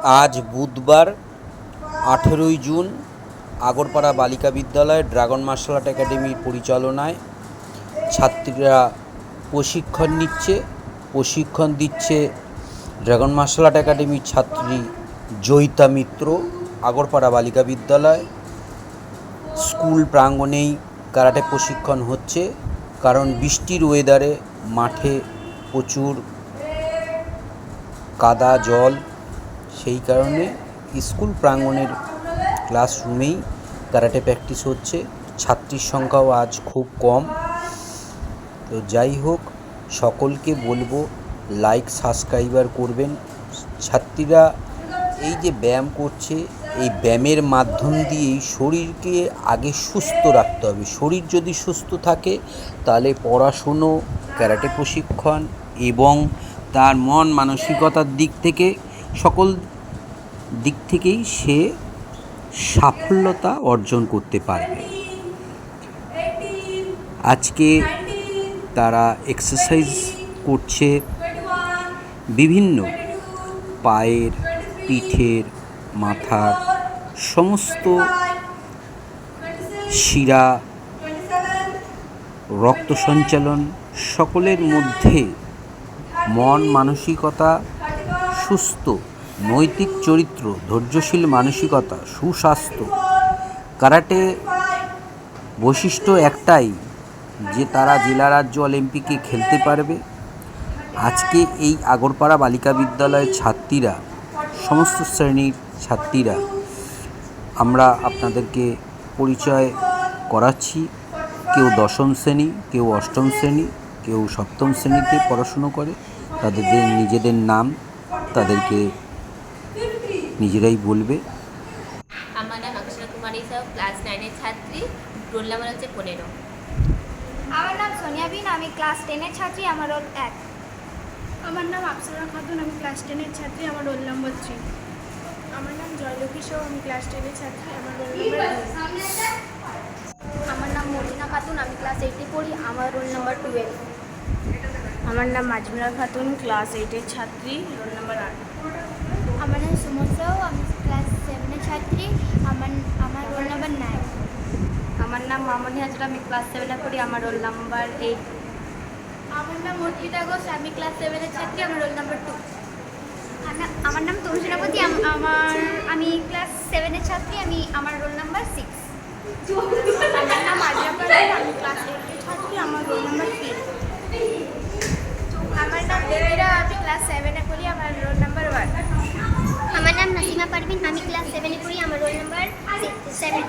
আজ বুধবার 18ই জুন আগরপাড়া বালিকা বিদ্যালয়ে ড্রাগন মার্শাল আর্ট একাডেমির পরিচালনায় ছাত্রীরা প্রশিক্ষণ দিচ্ছে ড্রাগন মার্শাল আর্ট একাডেমির ছাত্রী জয়িতা মিত্র। আগরপাড়া বালিকা বিদ্যালয় স্কুল প্রাঙ্গণেই কারাটে প্রশিক্ষণ হচ্ছে, কারণ বৃষ্টির ওয়েদারে মাঠে প্রচুর কাদা জল, সেই কারণে স্কুল প্রাঙ্গণের ক্লাসরুমেই কারাটে প্র্যাকটিস হচ্ছে। ছাত্রীর সংখ্যাও আজ খুব কম। তো যাই হোক, সকলকে বলবো লাইক সাবস্ক্রাইবার করবেন। ছাত্রীরা এই যে ব্যায়াম করছে, এই ব্যায়ামের মাধ্যম দিয়েই শরীরকে আগে সুস্থ রাখতে হবে। শরীর যদি সুস্থ থাকে তাহলে পড়াশুনো, ক্যারাটে প্রশিক্ষণ এবং তার মন মানসিকতার দিক থেকে সকল দিক থেকেই সে সাফল্যতা অর্জন করতে পারবে। আজকে তারা এক্সারসাইজ করছে, বিভিন্ন পায়ের, পিঠের, মাথার সমস্ত শিরা, রক্ত সঞ্চালন সকলের মধ্যে মন মানসিকতা সুস্থ, নৈতিক চরিত্র, ধৈর্যশীল মানসিকতা, সুস্বাস্থ্য। কারাটে বৈশিষ্ট্য একটাই যে তারা জেলা রাজ্য অলিম্পিকে খেলতে পারবে। আজকে এই আগরপাড়া বালিকা বিদ্যালয়ের ছাত্রীরা, সমস্ত শ্রেণীর ছাত্রীরা, আমরা আপনাদেরকে পরিচয় করাচ্ছি। কেউ দশম শ্রেণী, কেউ অষ্টম শ্রেণী, কেউ সপ্তম শ্রেণীতে পড়াশুনো করে। তাদের নিজেদের নাম তাদেরকে নিজেরাই বলবে। আমার নাম অক্ষরা কুমারী সাউ, ক্লাস 9-এর ছাত্রী, রোল নাম্বার হচ্ছে 15। আমার নাম সোনিয়া বিন, আমি ক্লাস 10-এর ছাত্রী, আমার রোল 1। আমার নাম আফসারা খাতুন, আমি ক্লাস 10-এর ছাত্রী, আমার রোল নম্বর 3। আমার নাম জয়লক্ষ্মী সাউ, আমি ক্লাস 10-এর ছাত্রী, আমার রোল নম্বর 2। আমার নাম মদিনা খাতুন, আমি ক্লাস 8-এ পড়ি, আমার রোল নম্বর 12। আমার নাম মাজমিরা খাতুন, ক্লাস 8-এর ছাত্রী, রোল নম্বর 8। আমার নাম সুমন সাউ, আমি ক্লাস 7-এর ছাত্রী, আমার রোল নম্বর 9। আমার নাম মামনি হাজরা, আমি ক্লাস 7-এ পড়ি, আমার রোল নাম্বার 8। আমার নাম অর্পিতা ঘোষ, আমি ক্লাস 7-এর ছাত্রী, আমার রোল নম্বর 2। আমার নাম তনু সেনাপতি, আমি ক্লাস 7-এর ছাত্রী, আমার রোল নম্বর 6। আমার নাম আজিয়া পারভিন, আমি ক্লাস 8-এর ছাত্রী, আমার রোল নম্বর 3। আমার নাম দেবীরা, আমি ক্লাস 7-এ পড়ি, আমার রোল নম্বর 1। আমার নাম নাসিমা পারভিন, আমি ক্লাস 7-এ পড়ি, আমার রোল নম্বর 7।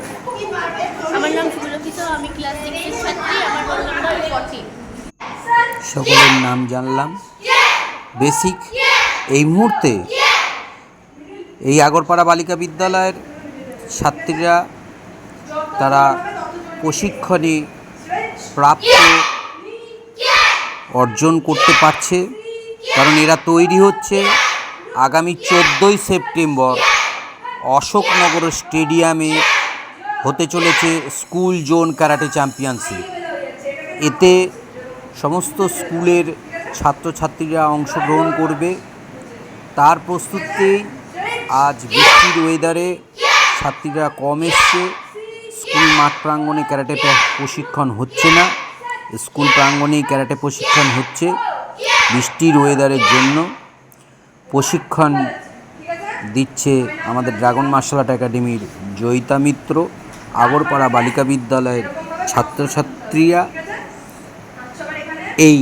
আমার নাম শুভলক্ষী সাউ, আমি ক্লাস 6-এর ছাত্রী, আমার রোল নম্বর 14। সকলের নাম জানলাম। বেসিক এই মুহূর্তে এই আগরপাড়া বালিকা বিদ্যালয়ের ছাত্রীরা তারা প্রশিক্ষণে প্রাপ্ত অর্জন করতে পারছে, কারণ এরা তৈরি হচ্ছে আগামী 14ই সেপ্টেম্বর অশোকনগর স্টেডিয়ামে হতে চলেছে স্কুল জোন ক্যারাটে চ্যাম্পিয়নশিপ। এতে সমস্ত স্কুলের ছাত্রছাত্রীরা অংশগ্রহণ করবে। তার প্রস্তুতেই আজ বৃষ্টির ওয়েদারে ছাত্রীরা কম এসছে। স্কুল মাঠ প্রাঙ্গণে ক্যারাটে প্রশিক্ষণ হচ্ছে না, স্কুল প্রাঙ্গণেই ক্যারাটে প্রশিক্ষণ হচ্ছে। বৃষ্টির ওয়েদারের জন্য প্রশিক্ষণ দিচ্ছে আমাদের ড্রাগন মার্শাল আর্ট একাডেমির জয়িতা মিত্র। আগরপাড়া বালিকা বিদ্যালয়ের ছাত্রছাত্রীরা এই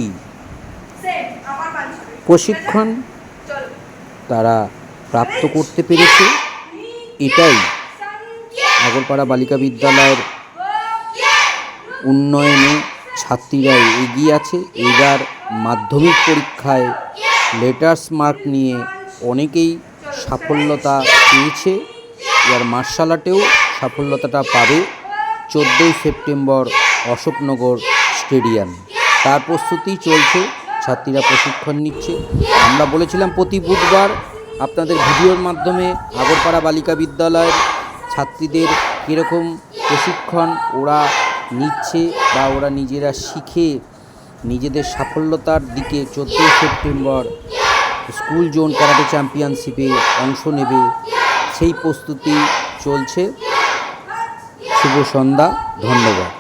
প্রশিক্ষণ তারা প্রাপ্ত করতে পেরেছে। এটাই আগরপাড়া বালিকা বিদ্যালয়ের উন্নয়নে ছাত্রীরা এগিয়ে আছে। এবার মাধ্যমিক পরীক্ষায় লেটার্স মার্ক নিয়ে অনেকেই সাফল্যতা পেয়েছে। এবার মার্শাল আর্টেও সাফল্যতাটা পাবে 14ই সেপ্টেম্বর অশোকনগর স্টেডিয়াম। তার প্রস্তুতি চলছে, ছাত্রীরা প্রশিক্ষণ নিচ্ছে। আমরা বলেছিলাম প্রতি বুধবার আপনাদের ভিডিওর মাধ্যমে আগরপাড়া বালিকা বিদ্যালয়ের ছাত্রীদের কীরকম প্রশিক্ষণ ওরা নিচ্ছে বা ওরা নিজেরা শিখে নিজেদের সাফল্যতার দিকে 14ই সেপ্টেম্বর স্কুল জোন ক্যারাটে চ্যাম্পিয়নশিপে অংশ নেবে সেই প্রস্তুতি চলছে। শুভ সন্ধ্যা, ধন্যবাদ।